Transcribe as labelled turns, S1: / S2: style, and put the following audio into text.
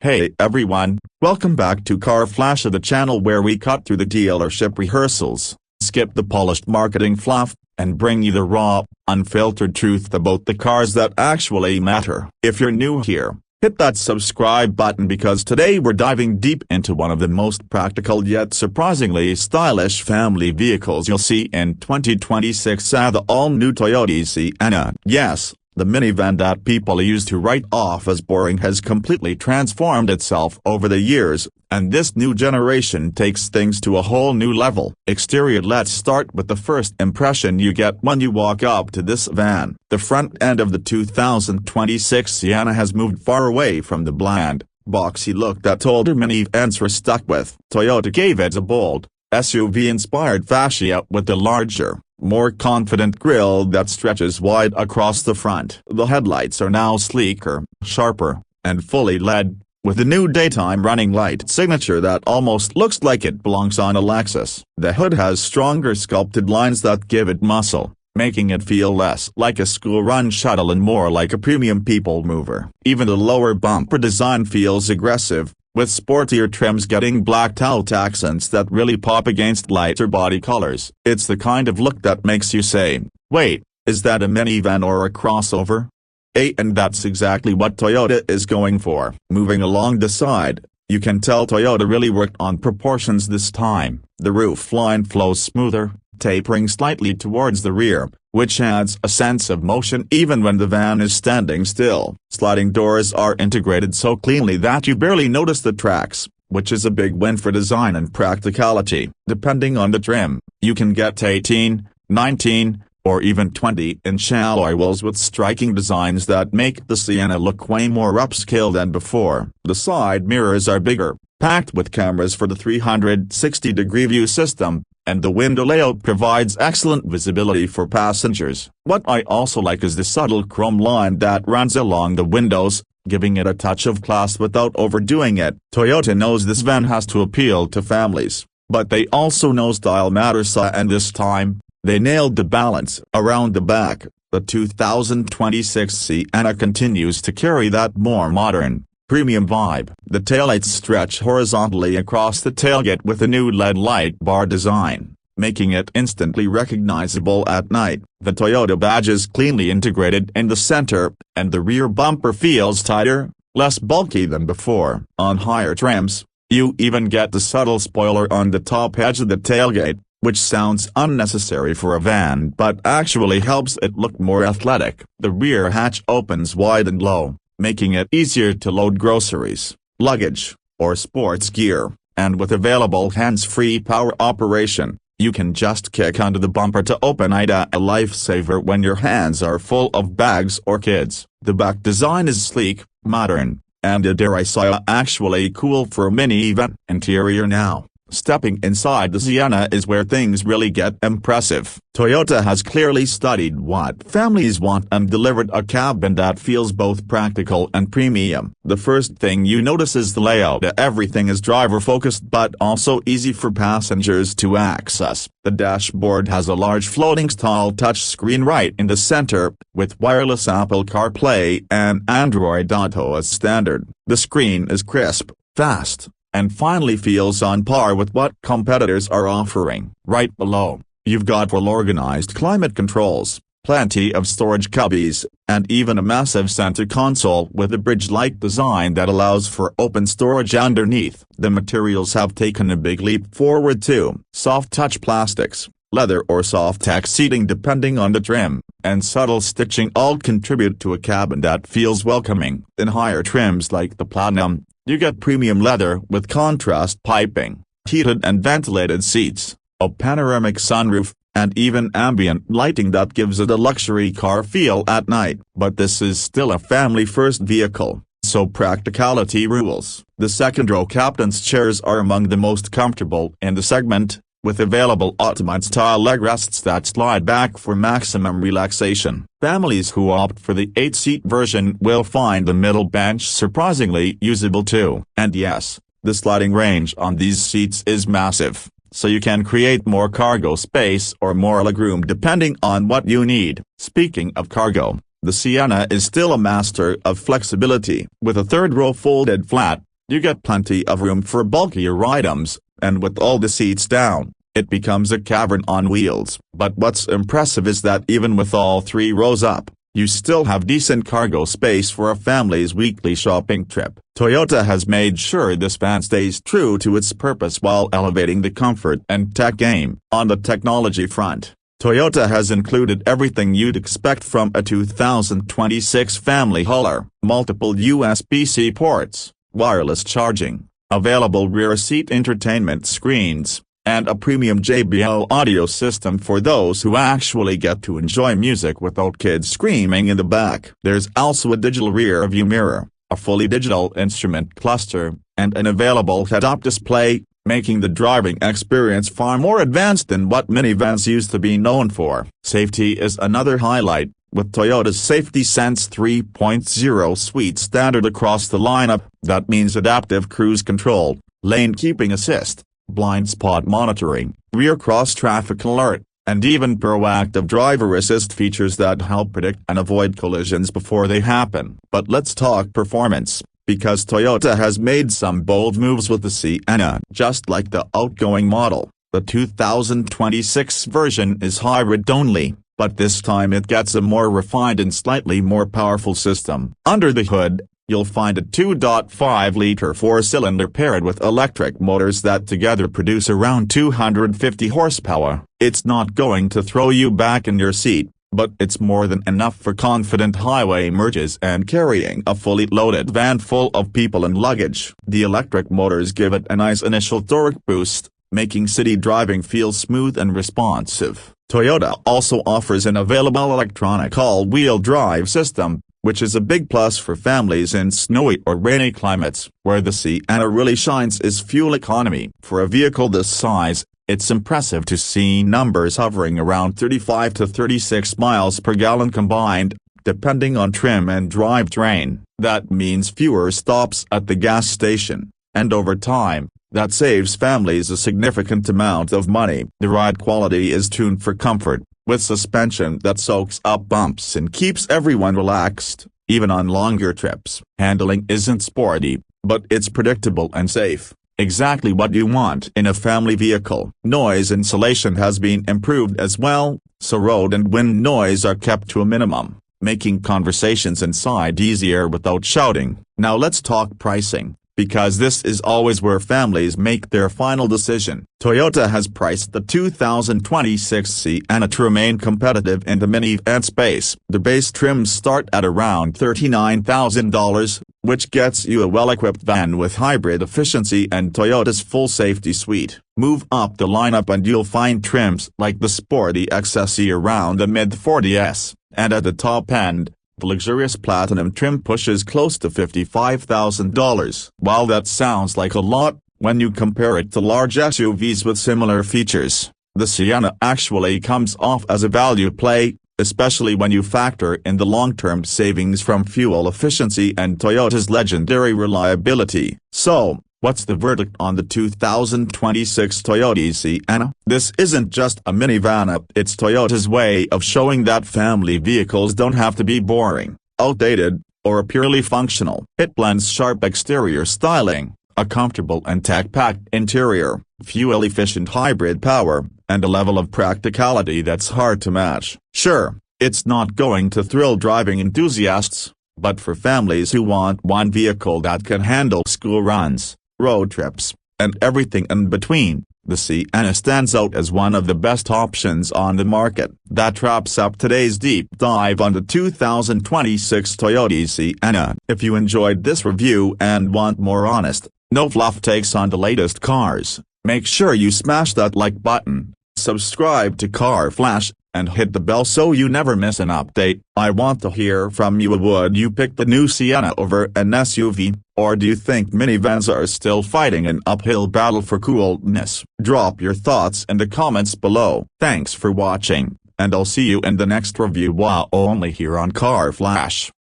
S1: Hey everyone, welcome back to Car Flash, the channel where we cut through the dealership rehearsals, skip the polished marketing fluff, and bring you the raw, unfiltered truth about the cars that actually matter. If you're new here, hit that subscribe button because today we're diving deep into one of the most practical yet surprisingly stylish family vehicles you'll see in 2026, the all-new Toyota Sienna. Yes, the minivan that people used to write off as boring has completely transformed itself over the years, and this new generation takes things to a whole new level. Exterior. Let's start with the first impression you get when you walk up to this van. The front end of the 2026 Sienna has moved far away from the bland, boxy look that older minivans were stuck with. Toyota gave it a bold, SUV-inspired fascia with a larger, more confident grille that stretches wide across the front. The headlights are now sleeker, sharper, and fully LED, with the new daytime running light signature that almost looks like it belongs on a Lexus. The hood has stronger sculpted lines that give it muscle, making it feel less like a school-run shuttle and more like a premium people mover. Even the lower bumper design feels aggressive, with sportier trims getting blacked out accents that really pop against lighter body colors. It's the kind of look that makes you say, wait, is that a minivan or a crossover? And that's exactly what Toyota is going for. Moving along the side, you can tell Toyota really worked on proportions this time. The roof line flows smoother, tapering slightly towards the rear, which adds a sense of motion even when the van is standing still. Sliding doors are integrated so cleanly that you barely notice the tracks, which is a big win for design and practicality. Depending on the trim, you can get 18, 19, or even 20-inch alloy wheels with striking designs that make the Sienna look way more upscale than before. The side mirrors are bigger, packed with cameras for the 360-degree view system, and the window layout provides excellent visibility for passengers. What I also like is the subtle chrome line that runs along the windows, giving it a touch of class without overdoing it. Toyota knows this van has to appeal to families, but they also know style matters, and this time, they nailed the balance. Around the back, the 2026 Sienna continues to carry that more modern, premium vibe. The taillights stretch horizontally across the tailgate with a new LED light bar design, making it instantly recognizable at night. The Toyota badge is cleanly integrated in the center, and the rear bumper feels tighter, less bulky than before. On higher trims, you even get the subtle spoiler on the top edge of the tailgate, which sounds unnecessary for a van but actually helps it look more athletic. The rear hatch opens wide and low, making it easier to load groceries, luggage, or sports gear, and with available hands-free power operation, you can just kick under the bumper to open it, a lifesaver when your hands are full of bags or kids. The back design is sleek, modern, and dare I say actually cool for a minivan. Interior. Now, stepping inside the Sienna is where things really get impressive. Toyota has clearly studied what families want and delivered a cabin that feels both practical and premium. The first thing you notice is the layout. Everything is driver-focused but also easy for passengers to access. The dashboard has a large floating style touchscreen right in the center, with wireless Apple CarPlay and Android Auto as standard. The screen is crisp, fast, and finally feels on par with what competitors are offering. Right below, you've got well-organized climate controls, plenty of storage cubbies, and even a massive center console with a bridge-like design that allows for open storage underneath. The materials have taken a big leap forward too. Soft touch plastics, leather or soft-tech seating depending on the trim, and subtle stitching all contribute to a cabin that feels welcoming. In higher trims like the Platinum, you get premium leather with contrast piping, heated and ventilated seats, a panoramic sunroof, and even ambient lighting that gives it a luxury car feel at night. But this is still a family-first vehicle, so practicality rules. The second-row captain's chairs are among the most comfortable in the segment, with available Ottoman-style leg rests that slide back for maximum relaxation. Families who opt for the 8-seat version will find the middle bench surprisingly usable too. And yes, the sliding range on these seats is massive, so you can create more cargo space or more legroom depending on what you need. Speaking of cargo, the Sienna is still a master of flexibility. With a third row folded flat, You get plenty of room for bulkier items, and with all the seats down, it becomes a cavern on wheels. But what's impressive is that even with all 3 rows up, you still have decent cargo space for a family's weekly shopping trip. Toyota has made sure this van stays true to its purpose while elevating the comfort and tech game. On the technology front, Toyota has included everything you'd expect from a 2026 family hauler: multiple USB-C ports, wireless charging, available rear seat entertainment screens, and a premium JBL audio system for those who actually get to enjoy music without kids screaming in the back. There's also a digital rear view mirror, a fully digital instrument cluster, and an available head-up display, making the driving experience far more advanced than what minivans used to be known for. Safety is another highlight, with Toyota's Safety Sense 3.0 suite standard across the lineup. That means adaptive cruise control, lane keeping assist, blind spot monitoring, rear cross-traffic alert, and even proactive driver assist features that help predict and avoid collisions before they happen. But let's talk performance, because Toyota has made some bold moves with the Sienna. Just like the outgoing model, the 2026 version is hybrid only, but this time it gets a more refined and slightly more powerful system. Under the hood, you'll find a 2.5-liter 4-cylinder paired with electric motors that together produce around 250 horsepower. It's not going to throw you back in your seat, but it's more than enough for confident highway merges and carrying a fully loaded van full of people and luggage. The electric motors give it a nice initial torque boost, making city driving feel smooth and responsive. Toyota also offers an available electronic all-wheel drive system, which is a big plus for families in snowy or rainy climates. Where the Sienna really shines is fuel economy. For a vehicle this size, it's impressive to see numbers hovering around 35 to 36 miles per gallon combined, depending on trim and drivetrain. That means fewer stops at the gas station, and over time, that saves families a significant amount of money. The ride quality is tuned for comfort, with suspension that soaks up bumps and keeps everyone relaxed, even on longer trips. Handling isn't sporty, but it's predictable and safe, exactly what you want in a family vehicle. Noise insulation has been improved as well, so road and wind noise are kept to a minimum, making conversations inside easier without shouting. Now let's talk pricing, because this is always where families make their final decision. Toyota has priced the 2026 Sienna to remain competitive in the minivan space. The base trims start at around $39,000, which gets you a well-equipped van with hybrid efficiency and Toyota's full safety suite. Move up the lineup and you'll find trims like the sporty XSE around the mid-40s, and at the top end, the luxurious platinum trim pushes close to $55,000. While that sounds like a lot, when you compare it to large SUVs with similar features, the Sienna actually comes off as a value play, especially when you factor in the long-term savings from fuel efficiency and Toyota's legendary reliability. So, what's the verdict on the 2026 Toyota Sienna? This isn't just a minivan, it's Toyota's way of showing that family vehicles don't have to be boring, outdated, or purely functional. It blends sharp exterior styling, a comfortable and tech-packed interior, fuel-efficient hybrid power, and a level of practicality that's hard to match. Sure, it's not going to thrill driving enthusiasts, but for families who want one vehicle that can handle school runs, road trips, and everything in between, the Sienna stands out as one of the best options on the market. That wraps up today's deep dive on the 2026 Toyota Sienna. If you enjoyed this review and want more honest, no fluff takes on the latest cars, make sure you smash that like button, subscribe to Car Flash, and hit the bell so you never miss an update. I want to hear from you. Would you pick the new Sienna over an SUV, or do you think minivans are still fighting an uphill battle for coolness? Drop your thoughts in the comments below. Thanks for watching, and I'll see you in the next review, only here on Car Flash.